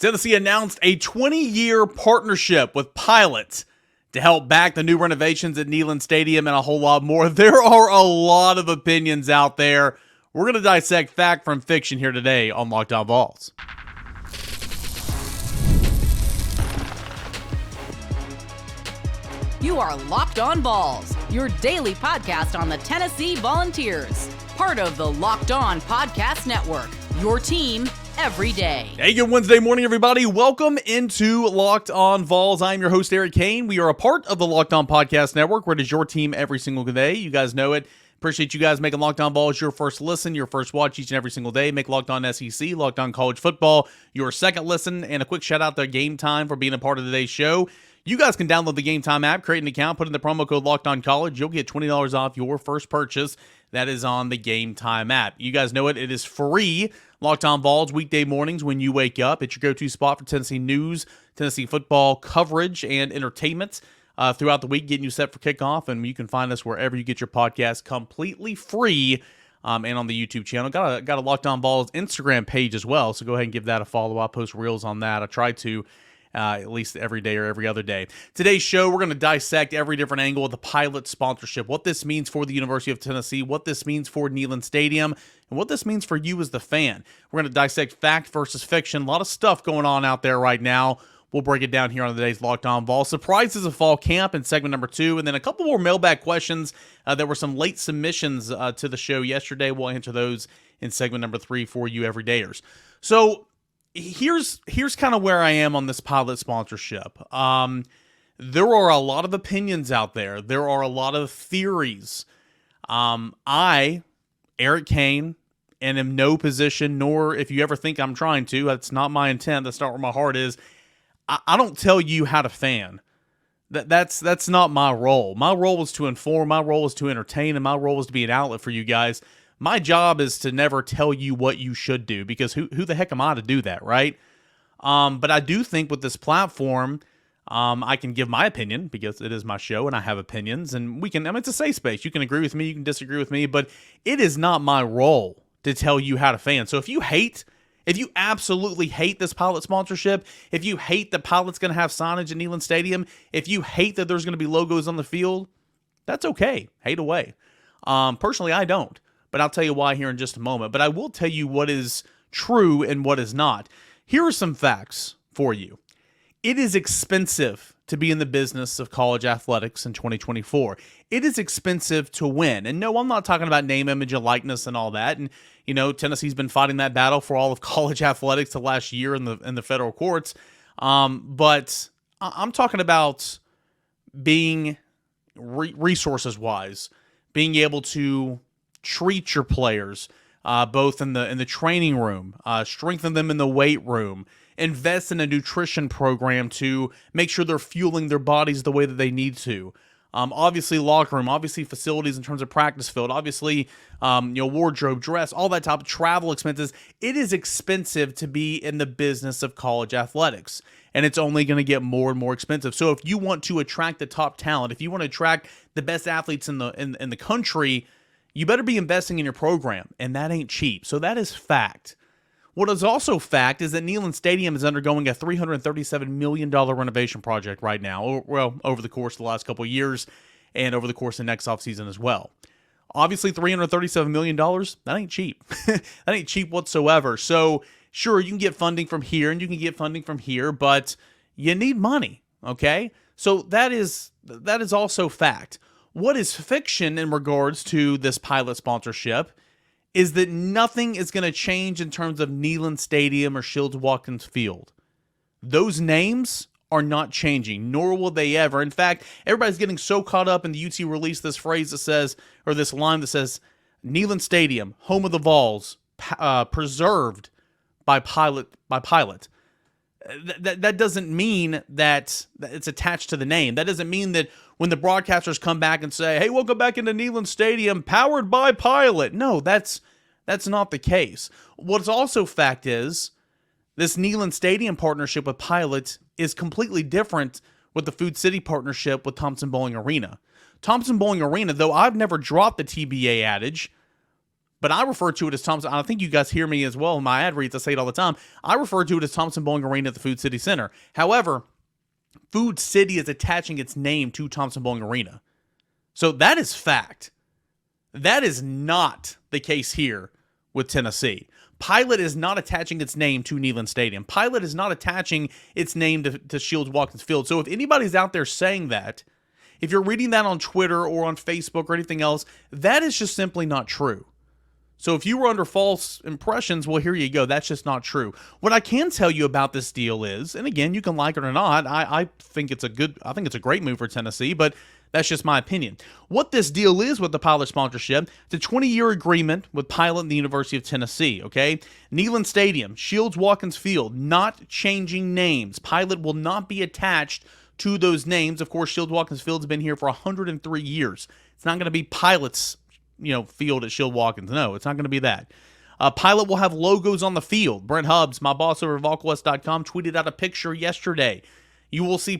Tennessee announced a 20-year partnership with Pilot to help back the new renovations at Neyland Stadium and a whole lot more. There are a lot of opinions out there. We're going to dissect fact from fiction here today on Locked On Vols. You are Locked On Vols, your daily podcast on the Tennessee Volunteers. Part of the Locked On Podcast Network, your team every day. Hey, good Wednesday morning, everybody. Welcome into Locked On Vols. I'm your host, Eric Kane. We are a part of the Locked On Podcast Network, where it is your team every single day. You guys know it. Appreciate you guys making Locked On Vols your first listen, your first watch each and every single day. Make Locked On SEC, Locked On College Football your second listen. And a quick shout out to Gametime for being a part of today's show. You guys can download the Gametime app, create an account, put in the promo code Locked On College. You'll get $20 off your first purchase. That is on the Gametime app. You guys know it. It is free. Locked On Vols weekday mornings when you wake up. It's your go-to spot for Tennessee news, Tennessee football coverage, and entertainment throughout the week, getting you set for kickoff. And you can find us wherever you get your podcast completely free, and on the YouTube channel. Got a Locked On Vols Instagram page as well, so go ahead and give that a follow. I post reels on that. I try to at least every day or every other day. Today's show, we're going to dissect every different angle of the Pilot sponsorship, what this means for the University of Tennessee, what this means for Neyland Stadium, and what this means for you as the fan. We're going to dissect fact versus fiction. A lot of stuff going on out there right now. We'll break it down here on today's Locked On Vols. Surprises of fall camp in segment number 2, and then a couple more mailbag questions. There were some late submissions to the show yesterday. We'll answer those in segment number 3 for you everydayers. So here's kind of where I am on this Pilot sponsorship. There are a lot of opinions out there. There are a lot of theories. I, Eric Kane, and am no position, nor if you ever think I'm trying to, that's not my intent. That's not where my heart is. I don't tell you how to fan. That's not my role. My role is to inform, my role is to entertain, and my role is to be an outlet for you guys. My job is to never tell you what you should do, because who the heck am I to do that, right? But I do think with this platform, I can give my opinion, because it is my show and I have opinions, and it's a safe space. You can agree with me, you can disagree with me, but it is not my role to tell you how to fan. So if you absolutely hate this Pilot sponsorship, if you hate that Pilot's going to have signage at Neyland Stadium, if you hate that there's going to be logos on the field, that's okay. Hate away. Personally, I don't. But I'll tell you why here in just a moment. But I will tell you what is true and what is not. Here are some facts for you. It is expensive to be in the business of college athletics in 2024. It is expensive to win. And no, I'm not talking about name, image, and likeness and all that. And, Tennessee's been fighting that battle for all of college athletics the last year in the federal courts. But I'm talking about being resources-wise, being able to treat your players, both in the training room, strengthen them in the weight room, invest in a nutrition program to make sure they're fueling their bodies the way that they need to. Obviously locker room, obviously facilities in terms of practice field, obviously wardrobe, dress, all that type of travel expenses. It is expensive to be in the business of college athletics, and it's only going to get more and more expensive. So if you want to attract the top talent, if you want to attract the best athletes in the country, you better be investing in your program, and that ain't cheap. So that is fact. What is also fact is that Neyland Stadium is undergoing a $337 million renovation project right now, well, over the course of the last couple of years and over the course of next offseason as well. Obviously, $337 million, that ain't cheap. That ain't cheap whatsoever. So, sure, you can get funding from here and you can get funding from here, but you need money, okay? So that is also fact. What is fiction in regards to this Pilot sponsorship is that nothing is going to change in terms of Neyland Stadium or Shields-Watkins Field. Those names are not changing, nor will they ever. In fact, everybody's getting so caught up in the UT release this phrase that says, or this line that says, Neyland Stadium, home of the Vols, preserved by Pilot. That doesn't mean that it's attached to the name. That doesn't mean that when the broadcasters come back and say, hey, welcome back into Neyland Stadium, powered by Pilot. No, that's not the case. What's also fact is this Neyland Stadium partnership with Pilot is completely different with the Food City partnership with Thompson Bowling Arena. Thompson Bowling Arena, though I've never dropped the TBA adage, but I refer to it as Thompson. I think you guys hear me as well in my ad reads. I say it all the time. I refer to it as Thompson Bowling Arena at the Food City Center. However, Food City is attaching its name to Thompson Bowling Arena. So that is fact. That is not the case here with Tennessee. Pilot is not attaching its name to Neyland Stadium. Pilot is not attaching its name to Shields-Watkins Field. So if anybody's out there saying that, if you're reading that on Twitter or on Facebook or anything else, that is just simply not true. So if you were under false impressions, well, here you go. That's just not true. What I can tell you about this deal is, and again, you can like it or not, I think it's a great move for Tennessee, but that's just my opinion. What this deal is with the Pilot sponsorship, it's a 20-year agreement with Pilot and the University of Tennessee, okay? Neyland Stadium, Shields-Watkins Field, not changing names. Pilot will not be attached to those names. Of course, Shields-Watkins Field's been here for 103 years. It's not going to be Pilot's, field at Shields-Watkins. No, it's not going to be that. Pilot will have logos on the field. Brent Hubbs, my boss over at VolQuest.com, tweeted out a picture yesterday. You will see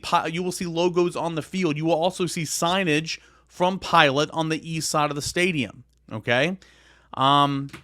logos on the field. You will also see signage from Pilot on the east side of the stadium. Okay,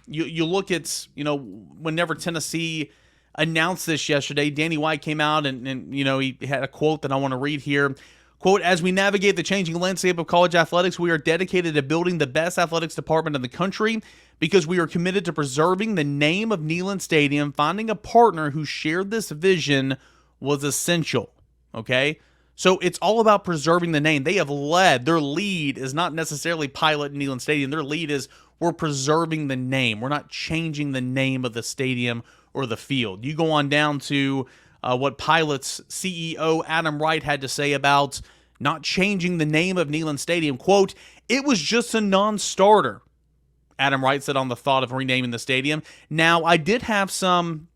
you look at whenever Tennessee announced this yesterday, Danny White came out and he had a quote that I want to read here. Quote, as we navigate the changing landscape of college athletics, we are dedicated to building the best athletics department in the country because we are committed to preserving the name of Neyland Stadium. Finding a partner who shared this vision was essential. Okay, so it's all about preserving the name. They have led. Their lead is not necessarily Pilot and Neyland Stadium. Their lead is we're preserving the name. We're not changing the name of the stadium or the field. You go on down to what Pilot's CEO Adam Wright had to say about not changing the name of Neyland Stadium. Quote, it was just a non-starter, Adam Wright said on the thought of renaming the stadium. Now, I did have some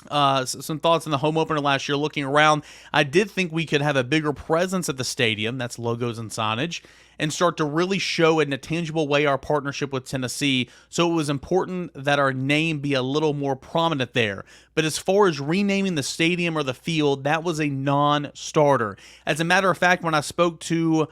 thoughts in the home opener last year looking around. I did think we could have a bigger presence at the stadium, that's logos and signage, and start to really show in a tangible way our partnership with Tennessee. So it was important that our name be a little more prominent there. But as far as renaming the stadium or the field, that was a non-starter. As a matter of fact, when I spoke to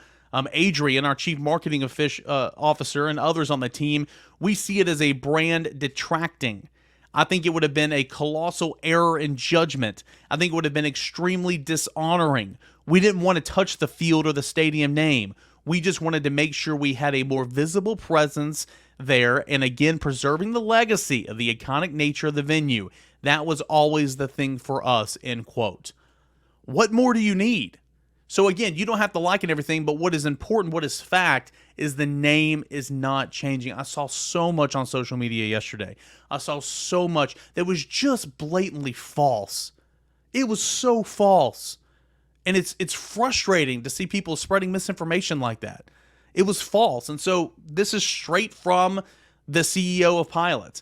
Adrian, our chief marketing officer, and others on the team, we see it as a brand detracting. I think it would have been a colossal error in judgment. I think it would have been extremely dishonoring. We didn't want to touch the field or the stadium name. We just wanted to make sure we had a more visible presence there, and again, preserving the legacy of the iconic nature of the venue. That was always the thing for us, end quote. What more do you need? So again, you don't have to like it and everything, but what is important, what is fact, is the name is not changing. I saw so much on social media yesterday. I saw so much that was just blatantly false. It was so false. And it's frustrating to see people spreading misinformation like that. It was false. And so this is straight from the CEO of Pilot.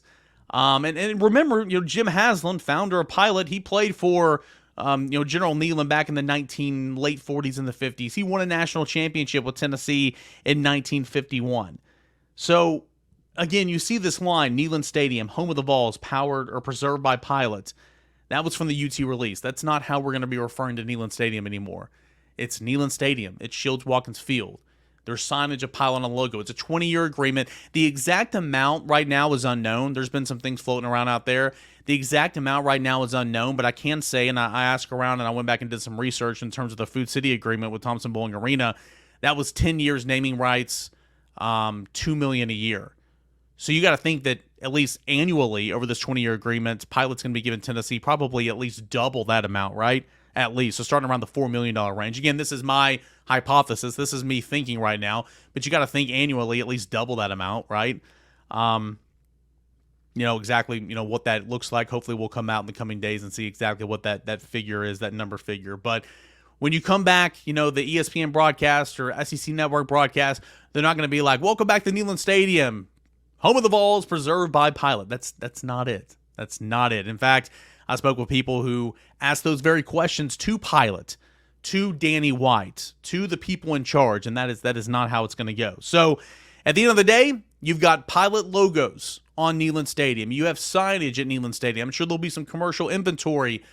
And remember, Jim Haslam, founder of Pilot, he played for General Neyland back in the late 40s and the 50s. He won a national championship with Tennessee in 1951. So, again, you see this line, Neyland Stadium, home of the Vols, powered or preserved by Pilot. That was from the UT release. That's not how we're going to be referring to Neyland Stadium anymore. It's Neyland Stadium. It's Shields-Watkins Field. There's signage of Pilot on the logo. It's a 20-year agreement. The exact amount right now is unknown. There's been some things floating around out there. The exact amount right now is unknown, but I can say, and I asked around and I went back and did some research in terms of the Food City agreement with Thompson Bowling Arena. That was 10 years naming rights, $2 million a year. So you got to think that at least annually over this 20-year agreement, Pilot's going to be giving Tennessee probably at least double that amount, right? At least. So starting around the $4 million range. Again, this is my hypothesis. This is me thinking right now. But you got to think annually at least double that amount, right? Exactly, what that looks like. Hopefully we'll come out in the coming days and see exactly what that figure is, that number figure. But when you come back, the ESPN broadcast or SEC Network broadcast, they're not going to be like, welcome back to Neyland Stadium, home of the Vols, preserved by Pilot. That's not it. That's not it. In fact, I spoke with people who asked those very questions to Pilot, to Danny White, to the people in charge, and that is not how it's going to go. So at the end of the day, you've got Pilot logos on Neyland Stadium. You have signage at Neyland Stadium. I'm sure there'll be some commercial inventory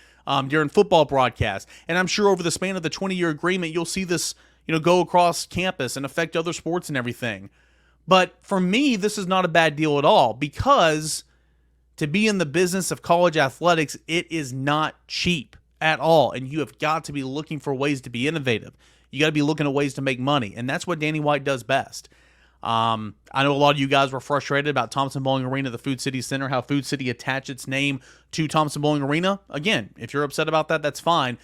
during football broadcasts, and I'm sure over the span of the 20-year agreement, you'll see this go across campus and affect other sports and everything. But for me, this is not a bad deal at all, because to be in the business of college athletics, it is not cheap at all. And you have got to be looking for ways to be innovative. You got to be looking at ways to make money. And that's what Danny White does best. I know a lot of you guys were frustrated about Thompson Bowling Arena, the Food City Center, how Food City attached its name to Thompson Bowling Arena. Again, if you're upset about that, that's fine.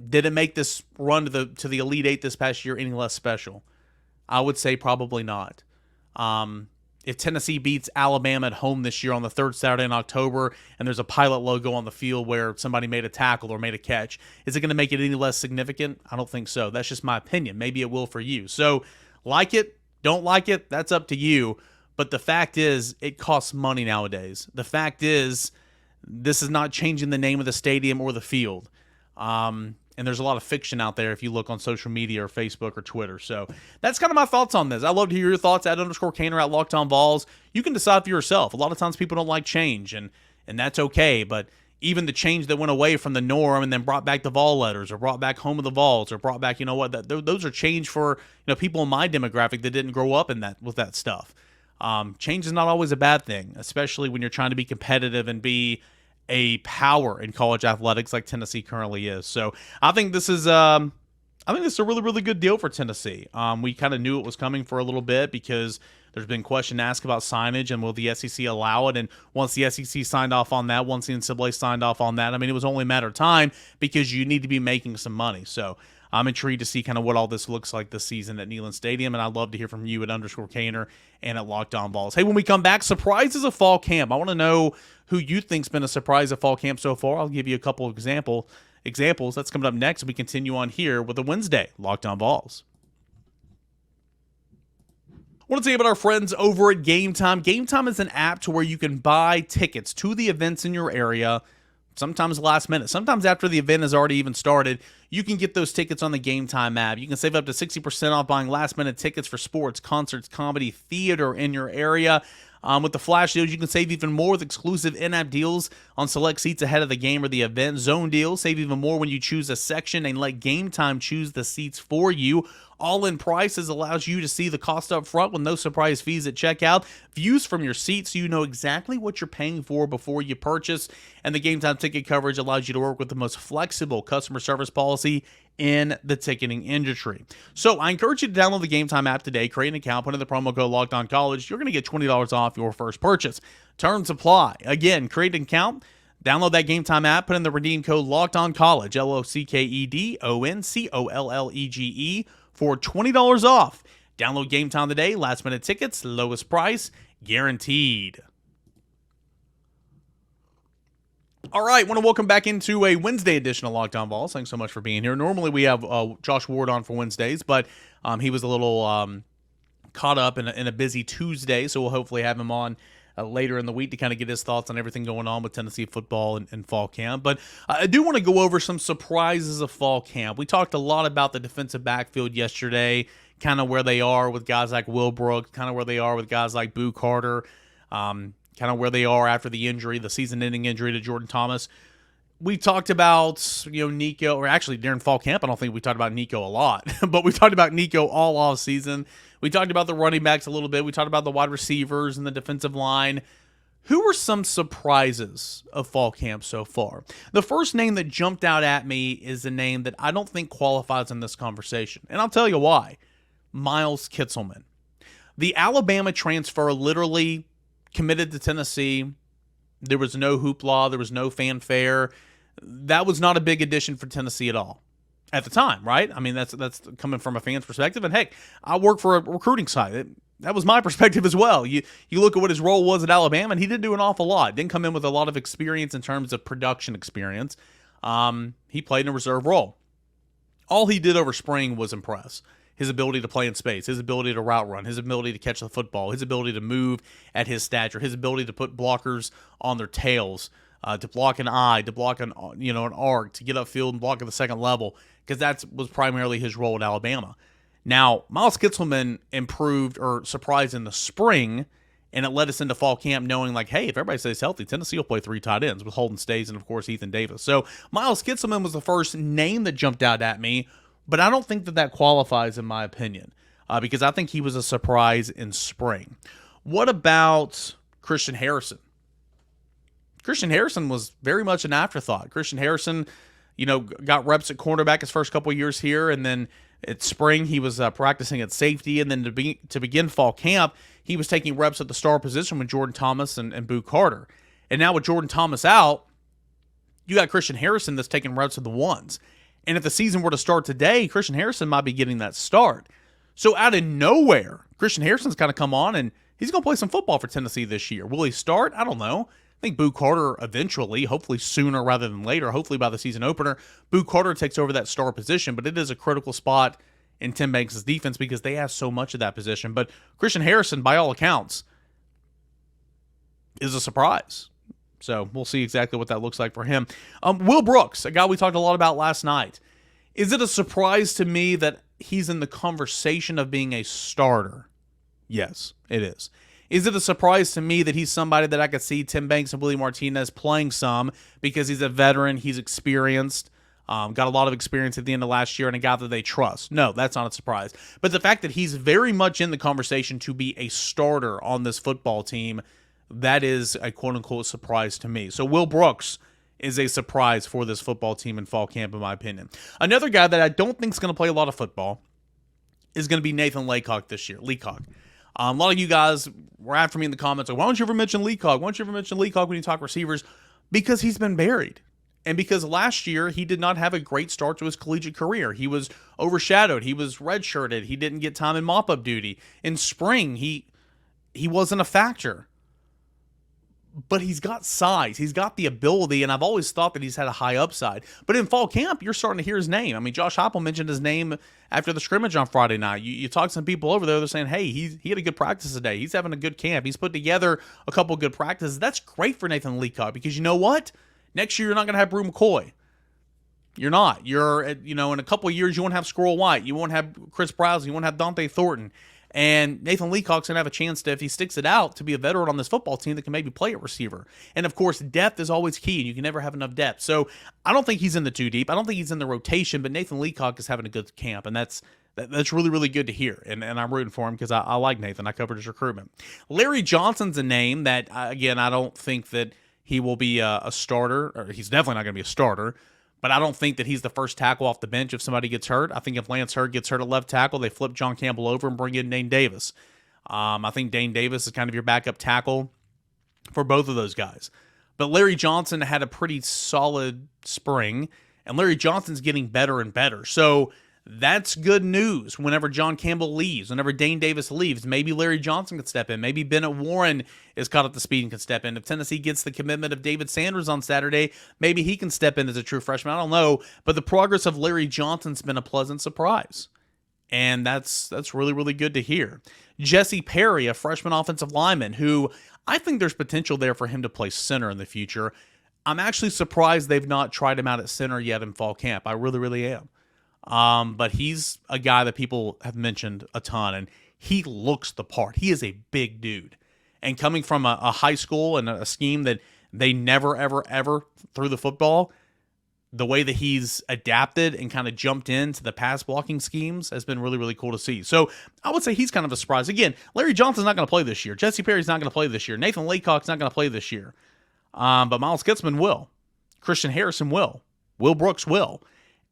Did it make this run to the Elite Eight this past year any less special? I would say probably not. If Tennessee beats Alabama at home this year on the third Saturday in October, and there's a Pilot logo on the field where somebody made a tackle or made a catch, is it going to make it any less significant? I don't think so. That's just my opinion. Maybe it will for you. So, like it, don't like it, that's up to you. But the fact is, it costs money nowadays. The fact is, this is not changing the name of the stadium or the field. And there's a lot of fiction out there if you look on social media or Facebook or Twitter. So that's kind of my thoughts on this. I'd love to hear your thoughts at _Caner at Locked On Vols. You can decide for yourself. A lot of times people don't like change, and that's okay. But even the change that went away from the norm and then brought back the Vol letters, or brought back Home of the Vols, or brought back, those are change for people in my demographic that didn't grow up with that stuff. Change is not always a bad thing, especially when you're trying to be competitive and be a power in college athletics like Tennessee currently is. So I think this is a really, really good deal for Tennessee. We kind of knew it was coming for a little bit, because there's been question asked about signage and will the SEC allow it. And once the SEC signed off on that, once the NCAA signed off on that, it was only a matter of time, because you need to be making some money. So I'm intrigued to see kind of what all this looks like this season at Neyland Stadium, and I'd love to hear from you at _Caner and at Locked On Vols. Hey, when we come back, surprises of fall camp. I want to know who you think's been a surprise of fall camp so far. I'll give you a couple of examples. That's coming up next. We continue on here with the Wednesday Locked On Vols. I want to tell you about our friends over at Gametime. Gametime is an app to where you can buy tickets to the events in your area, sometimes last minute, sometimes after the event has already even started. You can get those tickets on the Gametime app. You can save up to 60% off buying last minute tickets for sports, concerts, comedy, theater in your area. With the flash deals, you can save even more with exclusive in-app deals on select seats ahead of the game or the event. Zone deals, save even more when you choose a section and let Gametime choose the seats for you. All-in prices allows you to see the cost up front with no surprise fees at checkout. Views from your seat, so you know exactly what you're paying for before you purchase. And the Gametime ticket coverage allows you to work with the most flexible customer service policy in the ticketing industry. So I encourage you to download the Gametime app today, create an account, put in the promo code LOCKEDONCollege. You're going to get $20 off your first purchase. Terms apply. Again, create an account, download that Gametime app, put in the redeem code LOCKEDONCollege, LOCKEDONCOLLEGE, for $20 off. Download Gametime today. Last minute tickets, lowest price, guaranteed. All right, want to welcome back into a Wednesday edition of Locked On Vols. Thanks so much for being here. Normally we have Josh Ward on for Wednesdays, but he was a little caught up in a busy Tuesday, so we'll hopefully have him on later in the week to kind of get his thoughts on everything going on with Tennessee football and fall camp. But I do want to go over some surprises of fall camp. We talked a lot about the defensive backfield yesterday, kind of where they are with guys like Will Brooks, kind of where they are with guys like Boo Carter, kind of where they are after the injury, the season-ending injury to Jordan Thomas. We talked about, Nico, or actually during fall camp, I don't think we talked about Nico a lot, but we talked about Nico all off season. We talked about the running backs a little bit. We talked about the wide receivers and the defensive line. Who were some surprises of fall camp so far? The first name that jumped out at me is a name that I don't think qualifies in this conversation, and I'll tell you why. Miles Kitselman. The Alabama transfer literally committed to Tennessee. There was no hoopla. There was no fanfare. That was not a big addition for Tennessee at all at the time, right? That's coming from a fan's perspective. And heck, I work for a recruiting site. That was my perspective as well. You look at what his role was at Alabama, and he didn't do an awful lot. Didn't come in with a lot of experience in terms of production experience. He played in a reserve role. All he did over spring was impress. His ability to play in space, his ability to route run, his ability to catch the football, his ability to move at his stature, his ability to put blockers on their tails, to block an eye, to block an arc, to get upfield and block at the second level, because that was primarily his role at Alabama. Now, Miles Kitselman improved or surprised in the spring, and it led us into fall camp knowing hey, if everybody stays healthy, Tennessee will play 3 tight ends with Holden Stays and, of course, Ethan Davis. So Miles Kitselman was the first name that jumped out at me, but I don't think that qualifies in my opinion. because I think he was a surprise in spring. What about Christian Harrison? Christian Harrison was very much an afterthought. Christian Harrison, got reps at cornerback his first couple of years here, and then at spring he was practicing at safety, and then to begin fall camp, he was taking reps at the star position with Jordan Thomas and Boo Carter. And now with Jordan Thomas out, you got Christian Harrison that's taking reps at the ones. And if the season were to start today, Christian Harrison might be getting that start. So out of nowhere, Christian Harrison's kind of come on, and he's going to play some football for Tennessee this year. Will he start? I don't know. I think Boo Carter eventually, hopefully sooner rather than later, hopefully by the season opener, Boo Carter takes over that star position, but it is a critical spot in Tim Banks' defense because they have so much of that position. But Christian Harrison, by all accounts, is a surprise. So we'll see exactly what that looks like for him. Will Brooks, a guy we talked a lot about last night. Is it a surprise to me that he's in the conversation of being a starter? Yes, it is. Is it a surprise to me that he's somebody that I could see Tim Banks and Willie Martinez playing some because he's a veteran, he's experienced, got a lot of experience at the end of last year, and a guy that they trust? No, that's not a surprise. But the fact that he's very much in the conversation to be a starter on this football team, that is a quote-unquote surprise to me. So Will Brooks is a surprise for this football team in fall camp, in my opinion. Another guy that I don't think is going to play a lot of football is going to be Nathan Leacock this year. Leacock. A lot of you guys were after me in the comments, like, why don't you ever mention Leacock? Why don't you ever mention Leacock when you talk receivers? Because he's been buried. And because last year he did not have a great start to his collegiate career. He was overshadowed. He was redshirted. He didn't get time in mop-up duty. In spring, he wasn't a factor. But he's got size. He's got the ability, and I've always thought that he's had a high upside. But in fall camp, you're starting to hear his name. I mean, Josh Heupel mentioned his name after the scrimmage on Friday night. You talk to some people over there, they're saying, hey, he had a good practice today. He's having a good camp. He's put together a couple good practices. That's great for Nathan Leacock because you know what? Next year, you're not going to have Brew McCoy. You're not. In a couple of years, you won't have Squirrel White. You won't have Chris Browse. You won't have Dante Thornton. And Nathan Leacock's going to have a chance to, if he sticks it out, to be a veteran on this football team that can maybe play at receiver. And, of course, depth is always key, and you can never have enough depth. So I don't think he's in the too deep. I don't think he's in the rotation, but Nathan Leacock is having a good camp, and that's really, really good to hear. And I'm rooting for him because I like Nathan. I covered his recruitment. Larry Johnson's a name that, again, I don't think that he will be a starter, or he's definitely not going to be a starter. But I don't think that he's the first tackle off the bench if somebody gets hurt. I think if Lance Hurd gets hurt at left tackle, they flip John Campbell over and bring in Dane Davis. I think Dane Davis is kind of your backup tackle for both of those guys. But Larry Johnson had a pretty solid spring, and Larry Johnson's getting better and better. So that's good news whenever John Campbell leaves, whenever Dane Davis leaves. Maybe Larry Johnson could step in. Maybe Bennett Warren is caught up to speed and can step in. If Tennessee gets the commitment of David Sanders on Saturday, maybe he can step in as a true freshman. I don't know. But the progress of Larry Johnson's been a pleasant surprise. And that's really, really good to hear. Jesse Perry, a freshman offensive lineman, who I think there's potential there for him to play center in the future. I'm actually surprised they've not tried him out at center yet in fall camp. I really, really am. But he's a guy that people have mentioned a ton, and he looks the part. He is a big dude. And coming from a high school and a scheme that they never, ever, ever threw the football, the way that he's adapted and kind of jumped into the pass blocking schemes has been really, really cool to see. So I would say he's kind of a surprise. Again, Larry Johnson's not going to play this year. Jesse Perry's not going to play this year. Nathan Leacock's not going to play this year. But Miles Getzman will. Christian Harrison will. Will Brooks will.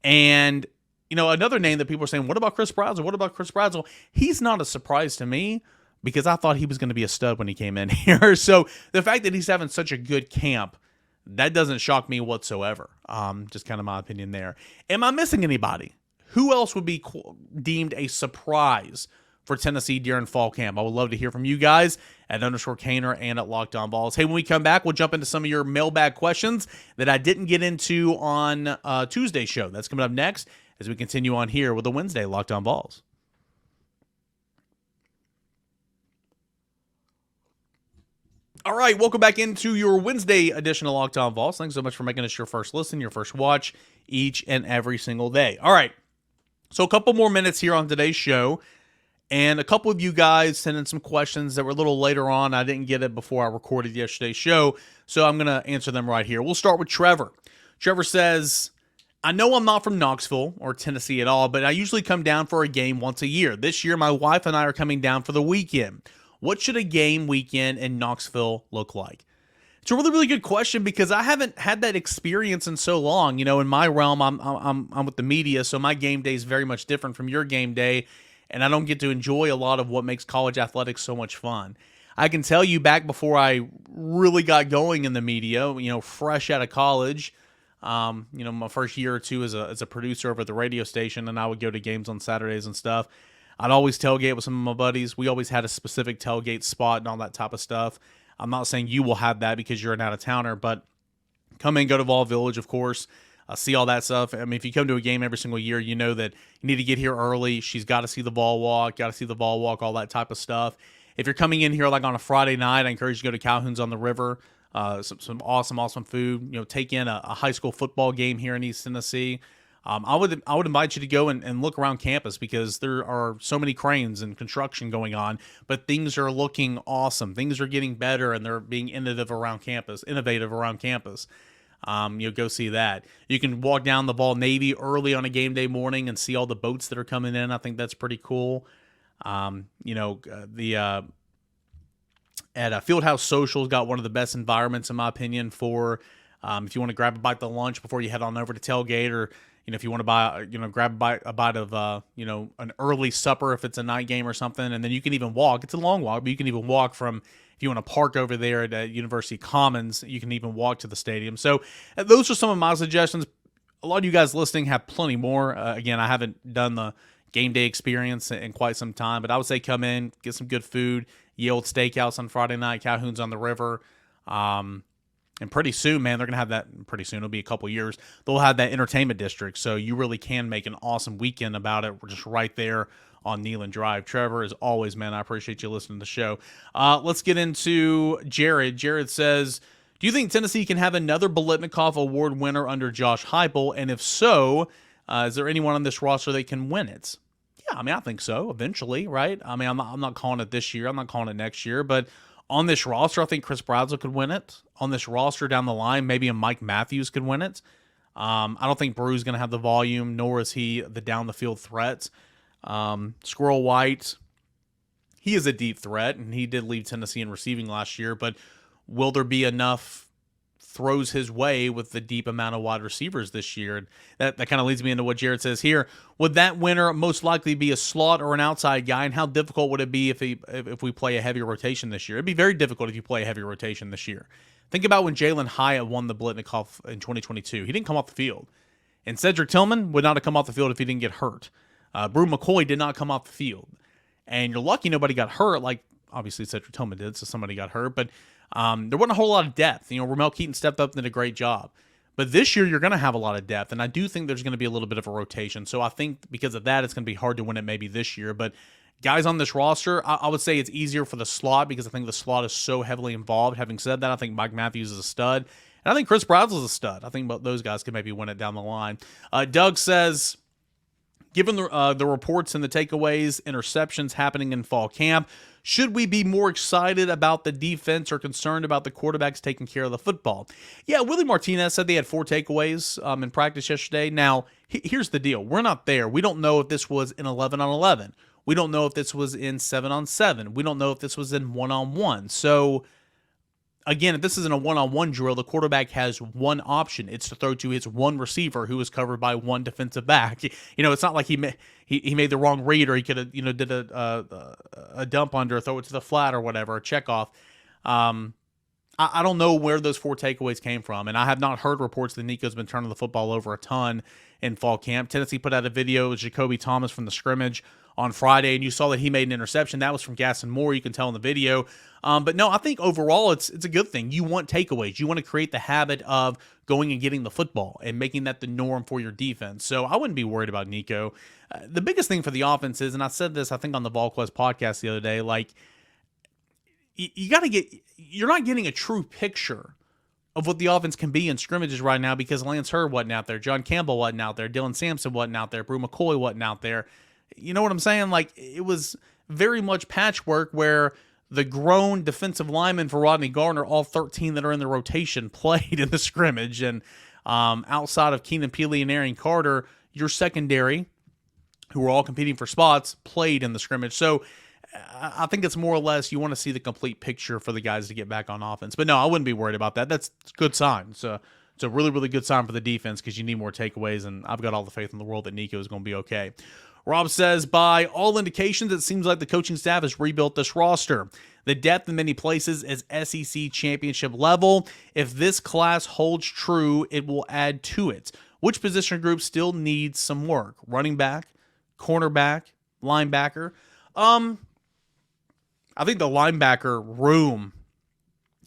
And another name that people are saying, what about Chris Brazel? What about Chris Brazel? He's not a surprise to me because I thought he was going to be a stud when he came in here. So the fact that he's having such a good camp, that doesn't shock me whatsoever. Just kind of my opinion there. Am I missing anybody? Who else would be deemed a surprise for Tennessee during fall camp? I would love to hear from you guys at _Caner and at Locked On Vols. Hey, when we come back, we'll jump into some of your mailbag questions that I didn't get into on Tuesday's show. That's coming up next as we continue on here with the Wednesday Locked On Vols. All right, welcome back into your Wednesday edition of Locked On Vols. Thanks so much for making us your first listen, your first watch each and every single day. All right, so a couple more minutes here on today's show, and a couple of you guys sent in some questions that were a little later on. I didn't get it before I recorded yesterday's show, so I'm going to answer them right here. We'll start with Trevor. Trevor says, I know I'm not from Knoxville or Tennessee at all, but I usually come down for a game once a year. This year, my wife and I are coming down for the weekend. What should a game weekend in Knoxville look like? It's a really, really good question because I haven't had that experience in so long. You know, in my realm, I'm with the media, so my game day is very much different from your game day, and I don't get to enjoy a lot of what makes college athletics so much fun. I can tell you back before I really got going in the media, you know, fresh out of college, my first year or two as a producer over at the radio station, and I would go to games on Saturdays and stuff. I'd always tailgate with some of my buddies. We always had a specific tailgate spot and all that type of stuff. I'm not saying you will have that because you're an out-of-towner, but come in, go to Vol Village, of course, see all that stuff. I mean, if you come to a game every single year, you know that you need to get here early. She's got to see the ball walk, all that type of stuff. If you're coming in here like on a Friday night, I encourage you to go to Calhoun's on the River. Some awesome food. You know, take in a high school football game here in East Tennessee. I would invite you to go and look around campus because there are so many cranes and construction going on, but things are looking awesome. Things are getting better and they're being innovative around campus. Go see that. You can walk down the Vol Navy early on a game day morning and see all the boats that are coming in. I think that's pretty cool. At Fieldhouse Social's got one of the best environments in my opinion for if you want to grab a bite of lunch before you head on over to tailgate, or if you want to grab a bite of an early supper if it's a night game or something, and then you can even walk. It's a long walk, but you can even walk from, if you want to park over there at University Commons, you can even walk to the stadium. So those are some of my suggestions. A lot of you guys listening have plenty more. Again, I haven't done the game day experience in quite some time, but I would say come in, get some good food. Yield Steakhouse on Friday night, Calhoun's on the River. And pretty soon, man, they're going to have that. Pretty soon, it'll be a couple years. They'll have that entertainment district, so you really can make an awesome weekend about it. We're just right there on Neyland Drive. Trevor, as always, man, I appreciate you listening to the show. Let's get into Jared. Jared says, do you think Tennessee can have another Biletnikoff Award winner under Josh Heupel? And if so, is there anyone on this roster that can win it? Yeah, I mean, I think so, eventually, right? I mean, I'm not calling it this year. I'm not calling it next year, but on this roster, I think Chris Bradley could win it. On this roster down the line, maybe a Mike Matthews could win it. I don't think Brew's going to have the volume, nor is he the down-the-field threat. Squirrel White, he is a deep threat, and he did lead Tennessee in receiving last year, but will there be enough throws his way with the deep amount of wide receivers this year? And that kind of leads me into what Jared says here. Would that winner most likely be a slot or an outside guy, and how difficult would it be if we play a heavier rotation this year? It'd be very difficult if you play a heavier rotation this year. Think about when Jalen Hyatt won the Biletnikoff in 2022. He didn't come off the field. And Cedric Tillman would not have come off the field if he didn't get hurt. Brew McCoy did not come off the field. And you're lucky nobody got hurt, like obviously Cedric Tillman did, so somebody got hurt. But there wasn't a whole lot of depth. Ramel Keaton stepped up and did a great job. But this year, you're going to have a lot of depth, and I do think there's going to be a little bit of a rotation. So I think because of that, it's going to be hard to win it maybe this year. But guys on this roster, I would say it's easier for the slot because I think the slot is so heavily involved. Having said that, I think Mike Matthews is a stud, and I think Chris Bradley is a stud. I think both those guys could maybe win it down the line. Doug says, given the reports and the takeaways, interceptions happening in fall camp, should we be more excited about the defense or concerned about the quarterbacks taking care of the football? Yeah, Willie Martinez said they had 4 takeaways in practice yesterday. Now, here's the deal. We're not there. We don't know if this was in 11-on-11. We don't know if this was in 7-on-7. We don't know if this was in 1-on-1. So, again, if this isn't a 1-on-1 drill, the quarterback has one option. It's to throw to his one receiver who is covered by one defensive back. It's not like he made the wrong read, or he could have did a dump under, throw it to the flat or whatever, a check off. I don't know where those 4 takeaways came from, and I have not heard reports that Nico's been turning the football over a ton in fall camp. Tennessee put out a video with Jacoby Thomas from the scrimmage on Friday, and you saw that he made an interception. That was from Gaston Moore, you can tell in the video. But no, I think overall it's a good thing. You want takeaways. You want to create the habit of going and getting the football and making that the norm for your defense. So I wouldn't be worried about Nico. The biggest thing for the offense is, and I said this, I think, on the VolQuest podcast the other day, like, you're not getting a true picture of what the offense can be in scrimmages right now because Lance Hurd wasn't out there, John Campbell wasn't out there, Dylan Sampson wasn't out there, Brew McCoy wasn't out there. You know what I'm saying? Like, it was very much patchwork where the grown defensive linemen for Rodney Gardner, all 13 that are in the rotation, played in the scrimmage. And Outside of Keenan Peely and Aaron Carter, your secondary, who are all competing for spots, played in the scrimmage. So I think it's more or less you want to see the complete picture for the guys to get back on offense. But no, I wouldn't be worried about that. That's a good sign. It's a really, really good sign for the defense because you need more takeaways, and I've got all the faith in the world that Nico is going to be okay. Rob says, by all indications, it seems like the coaching staff has rebuilt this roster. The depth in many places is SEC championship level. If this class holds true, it will add to it. Which position group still needs some work? Running back, cornerback, linebacker. I think the linebacker room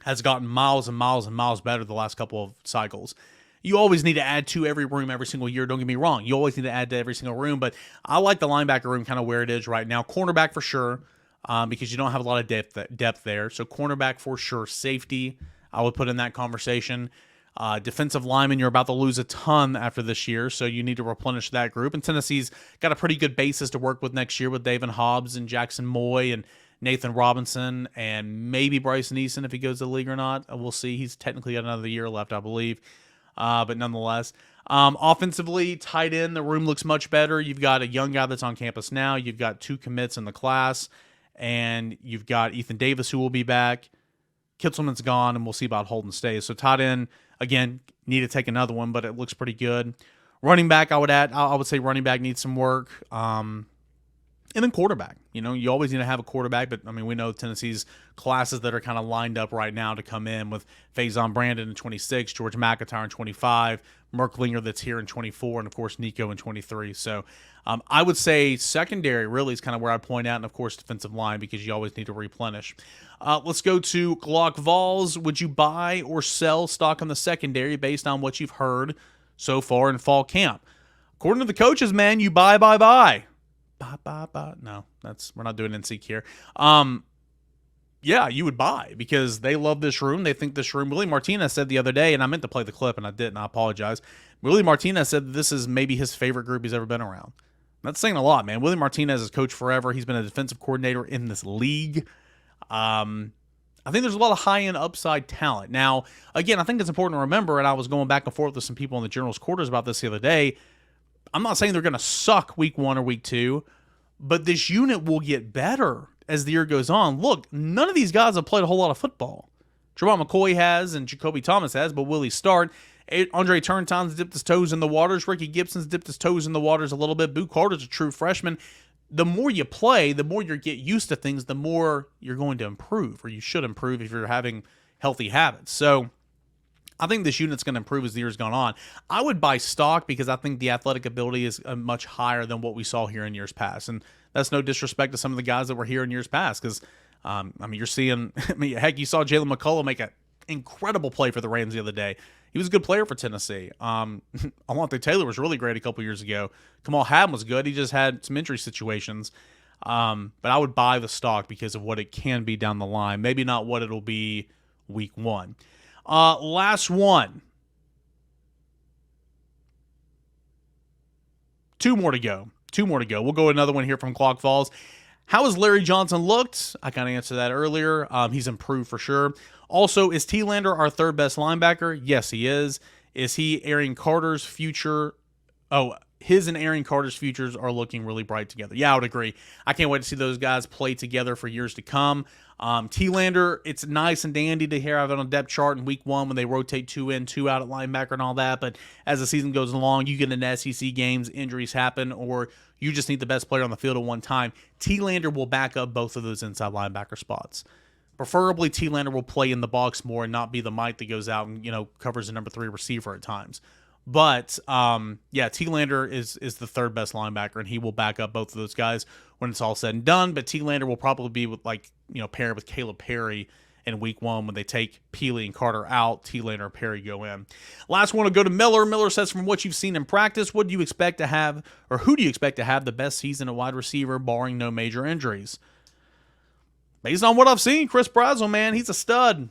has gotten miles and miles and miles better the last couple of cycles. You always need to add to every room every single year. Don't get me wrong. You always need to add to every single room, but I like the linebacker room kind of where it is right now. Cornerback for sure, because you don't have a lot of depth there. So cornerback for sure. Safety, I would put in that conversation. Defensive lineman, you're about to lose a ton after this year, so you need to replenish that group. And Tennessee's got a pretty good basis to work with next year with David Hobbs and Jackson Moy and Nathan Robinson and maybe Bryce Neeson if he goes to the league or not. We'll see. He's technically got another year left, I believe. But nonetheless, offensively, tight end, the room looks much better. You've got a young guy that's on campus now. You've got 2 commits in the class, and you've got Ethan Davis who will be back. Kitzelman's gone, and we'll see about Holden stays. So tight end, again, need to take another one, but it looks pretty good. Running back, I would say running back needs some work. And then quarterback. You always need to have a quarterback, but, we know Tennessee's classes that are kind of lined up right now to come in with Faison Brandon in 26, George McIntyre in 25, Merklinger that's here in 24, and, of course, Nico in 23. So I would say secondary really is kind of where I'd point out, and, of course, defensive line because you always need to replenish. Let's go to Glock Vols. Would you buy or sell stock on the secondary based on what you've heard so far in fall camp? According to the coaches, man, you buy. No, we're not doing NC here. Yeah, you would buy because they love this room. They think this room. Willie Martinez said the other day, and I meant to play the clip and I didn't. I apologize. Willie Martinez said this is maybe his favorite group he's ever been around. That's saying a lot, man. Willie Martinez has coached forever. He's been a defensive coordinator in this league. I think there's a lot of high-end upside talent. Now, again, I think it's important to remember, and I was going back and forth with some people in the General's quarters about this the other day. I'm not saying they're going to suck week 1 or week 2, but this unit will get better as the year goes on. Look, none of these guys have played a whole lot of football. Trevon McCoy has and Jacoby Thomas has, but will he start? Andre Turntine's dipped his toes in the waters. Ricky Gibson's dipped his toes in the waters a little bit. Boo Carter's a true freshman. The more you play, the more you get used to things, the more you're going to improve, or you should improve if you're having healthy habits. So I think this unit's going to improve as the year's gone on. I would buy stock because I think the athletic ability is much higher than what we saw here in years past. And that's no disrespect to some of the guys that were here in years past because, you're seeing, heck, you saw Jalen McCullough make an incredible play for the Rams the other day. He was a good player for Tennessee. Alontae Taylor was really great a couple years ago. Kamal Haddon was good. He just had some injury situations. But I would buy the stock because of what it can be down the line. Maybe not what it'll be week 1. Last one. 2 more to go. We'll go another one here from Glock Falls. How has Larry Johnson looked? I kind of answered that earlier. He's improved for sure. Also, is T-Lander our 3rd best linebacker? Yes, he is. Is he Aaron Carter's future? His and Aaron Carter's futures are looking really bright together. Yeah, I would agree. I can't wait to see those guys play together for years to come. T-Lander, it's nice and dandy to hear of it on a depth chart in week 1 when they rotate 2 in, 2 out at linebacker and all that. But as the season goes along, you get into SEC games, injuries happen, or you just need the best player on the field at one time. T-Lander will back up both of those inside linebacker spots. Preferably, T-Lander will play in the box more and not be the Mike that goes out and covers the number 3 receiver at times. But, T-Lander is the 3rd best linebacker, and he will back up both of those guys when it's all said and done. But T-Lander will probably be with paired with Caleb Perry in week 1 when they take Peely and Carter out. T-Lander and Perry go in. Last one will go to Miller. Miller says, from what you've seen in practice, what do you expect to have, or who do you expect to have the best season at wide receiver, barring no major injuries? Based on what I've seen, Chris Brazel, man, he's a stud.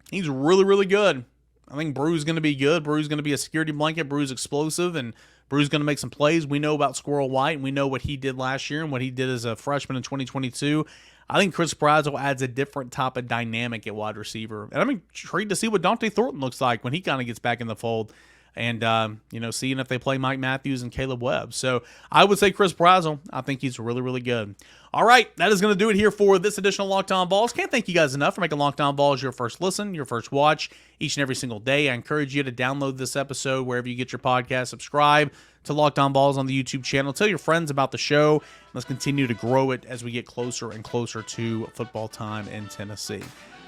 He's really, really good. I think Brew's going to be good. Brew's going to be a security blanket. Brew's explosive, and Brew's going to make some plays. We know about Squirrel White, and we know what he did last year and what he did as a freshman in 2022. I think Chris Brazzell adds a different type of dynamic at wide receiver. And I'm intrigued to see what Dante Thornton looks like when he kind of gets back in the fold. And, seeing if they play Mike Matthews and Caleb Webb. So I would say Chris Brazzell. I think he's really, really good. All right, that is going to do it here for this edition of Locked On Vols. Can't thank you guys enough for making Locked On Vols your first listen, your first watch each and every single day. I encourage you to download this episode wherever you get your podcast. Subscribe to Locked On Vols on the YouTube channel. Tell your friends about the show. Let's continue to grow it as we get closer and closer to football time in Tennessee.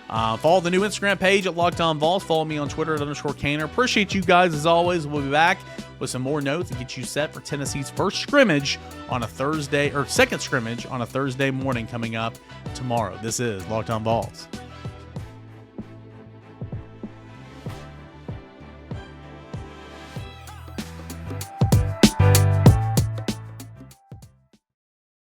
Follow the new Instagram page at Locked On Vols. Follow me on Twitter at _Caner. Appreciate you guys as always. We'll be back with some more notes and get you set for Tennessee's first scrimmage on a Thursday, or second scrimmage on a Thursday morning coming up tomorrow. This is Locked On Vols.